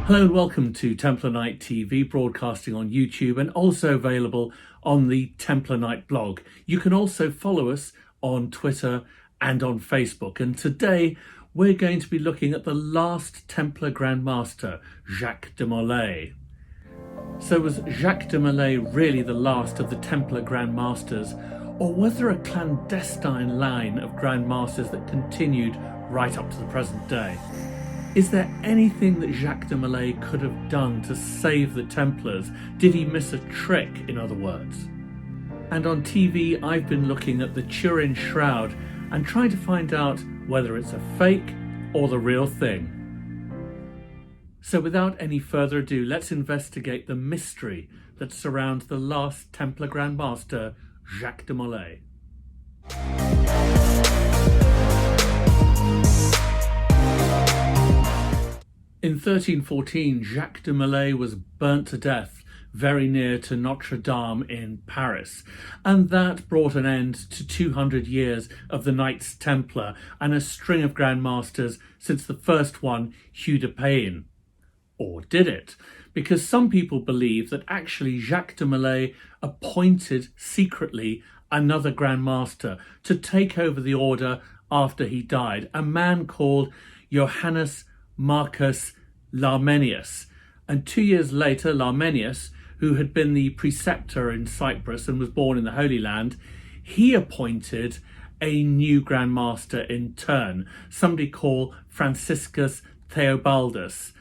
Hello and welcome to Templar Knight TV, broadcasting on YouTube and also available on the Templar Knight blog. You can also follow us on Twitter and on Facebook. And today we're going to be looking at the last Templar Grand Master, Jacques de Molay. So was Jacques de Molay really the last of the Templar Grand Masters, or was there a clandestine line of Grand Masters that continued right up to the present day? Is there anything that Jacques de Molay could have done to save the Templars? Did he miss a trick, in other words? And on TV, I've been looking at the Turin Shroud and trying to find out whether it's a fake or the real thing. So without any further ado, let's investigate the mystery that surrounds the last Templar Grand Master, Jacques de Molay. In 1314, Jacques de Molay was burnt to death very near to Notre Dame in Paris, and that brought an end to 200 years of the Knights Templar and a string of Grand Masters since the first one, Hugh de Payne. Or did it? Because some people believe that actually Jacques de Molay appointed secretly another Grand Master to take over the order after he died, a man called Johannes Marcus Larmenius. And 2 years later, Larmenius, who had been the preceptor in Cyprus and was born in the Holy Land, he appointed a new Grand Master in turn, somebody called Franciscus Theobaldus.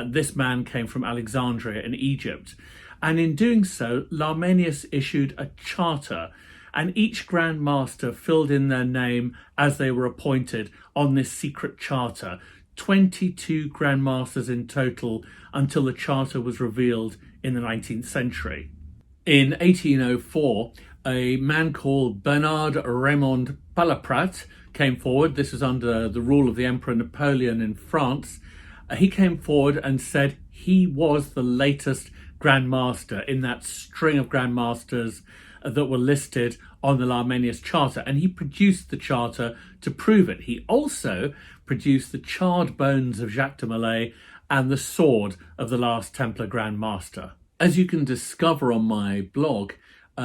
This man came from Alexandria in Egypt. And in doing so, Larmenius issued a charter, and each Grand Master filled in their name as they were appointed on this secret charter. 22 Grand Masters in total until the charter was revealed in the 19th century. In 1804, a man called Bernard-Raymond Fabré-Palaprat came forward. This was under the rule of the Emperor Napoleon in France. He came forward and said he was the latest Grand Master in that string of Grand Masters that were listed on the Larmenius Charter, and he produced the charter to prove it. He also produced the charred bones of Jacques de Molay and the sword of the last Templar Grand Master. As you can discover on my blog,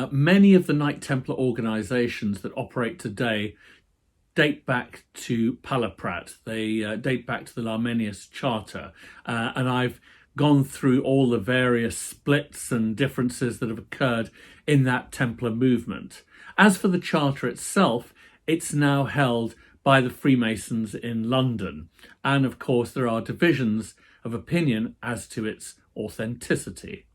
many of the Knight Templar organisations that operate today date back to Palaprat. They date back to the Larmenius Charter, and I've gone through all the various splits and differences that have occurred in that Templar movement. As for the charter itself, it's now held by the Freemasons in London. And of course, there are divisions of opinion as to its authenticity.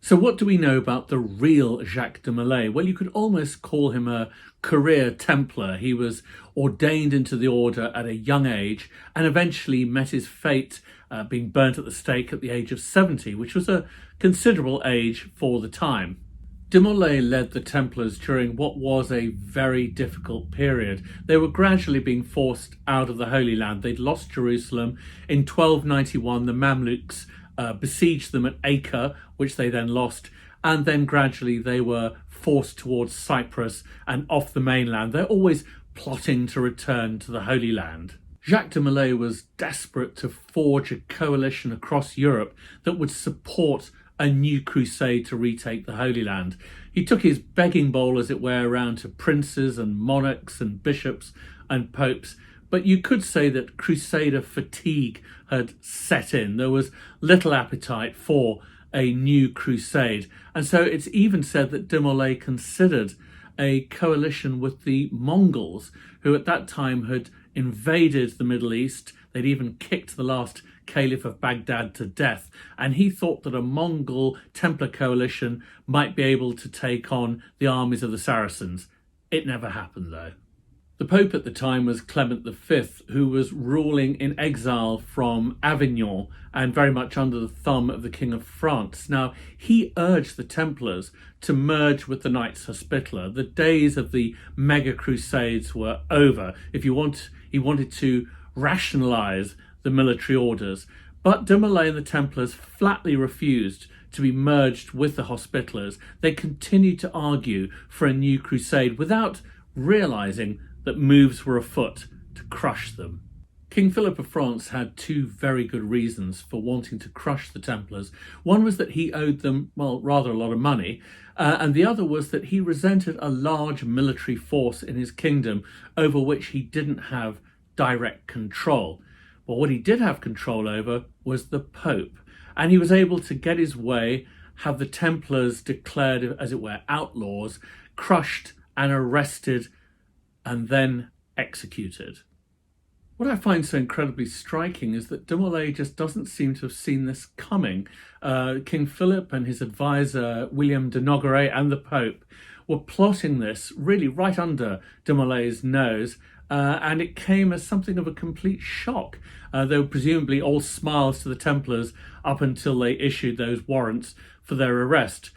So what do we know about the real Jacques de Molay? Well, you could almost call him a career Templar. He was ordained into the order at a young age and eventually met his fate being burnt at the stake at the age of 70, which was a considerable age for the time. De Molay led the Templars during what was a very difficult period. They were gradually being forced out of the Holy Land. They'd lost Jerusalem. In 1291, the Mamluks besieged them at Acre, which they then lost, and then gradually they were forced towards Cyprus and off the mainland. They're always plotting to return to the Holy Land. Jacques de Molay was desperate to forge a coalition across Europe that would support a new crusade to retake the Holy Land. He took his begging bowl, as it were, around to princes and monarchs and bishops and popes, but you could say that crusader fatigue had set in. There was little appetite for a new crusade, and so it's even said that de Molay considered a coalition with the Mongols, who at that time had invaded the Middle East. They'd even kicked the last Caliph of Baghdad to death, and he thought that a Mongol Templar coalition might be able to take on the armies of the Saracens. It never happened, though. The Pope at the time was Clement V, who was ruling in exile from Avignon and very much under the thumb of the King of France. Now, he urged the Templars to merge with the Knights Hospitaller. The days of the mega crusades were over. He wanted to rationalise the military orders. But de Molay and the Templars flatly refused to be merged with the Hospitallers. They continued to argue for a new crusade without realising that moves were afoot to crush them. King Philip of France had two very good reasons for wanting to crush the Templars. One was that he owed them, well, rather a lot of money, and the other was that he resented a large military force in his kingdom over which he didn't have direct control. But what he did have control over was the Pope, and he was able to get his way, have the Templars declared, as it were, outlaws, crushed and arrested, and then executed. What I find so incredibly striking is that de Molay just doesn't seem to have seen this coming. King Philip and his advisor William de Nogaret and the Pope were plotting this really right under de Molay's nose, and it came as something of a complete shock. They were presumably all smiles to the Templars up until they issued those warrants for their arrest.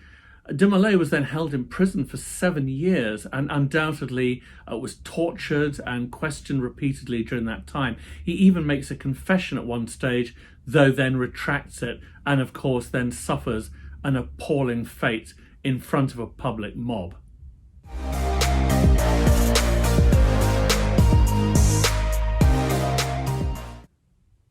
De Molay was then held in prison for 7 years and undoubtedly was tortured and questioned repeatedly during that time. He even makes a confession at one stage, though then retracts it, and of course then suffers an appalling fate in front of a public mob.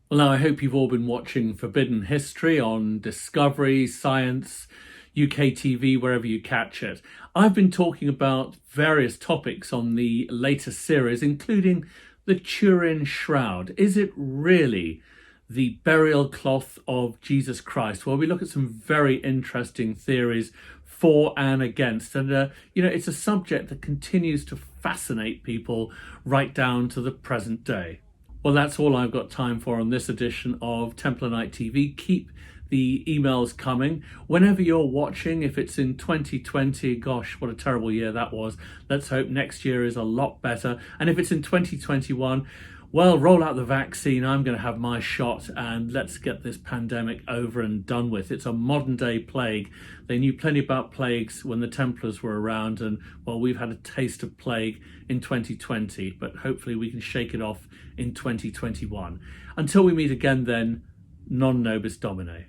Well, now I hope you've all been watching Forbidden History on Discovery, Science, UK TV, wherever you catch it. I've been talking about various topics on the latest series, including the Turin Shroud. Is it really the burial cloth of Jesus Christ? Well, we look at some very interesting theories for and against, and it's a subject that continues to fascinate people right down to the present day. Well, that's all I've got time for on this edition of Templar Knight TV. Keep the emails coming. Whenever you're watching, if it's in 2020, gosh, what a terrible year that was. Let's hope next year is a lot better. And if it's in 2021, well, roll out the vaccine. I'm going to have my shot and let's get this pandemic over and done with. It's a modern day plague. They knew plenty about plagues when the Templars were around, and well, we've had a taste of plague in 2020, but hopefully we can shake it off in 2021. Until we meet again then, non nobis domine.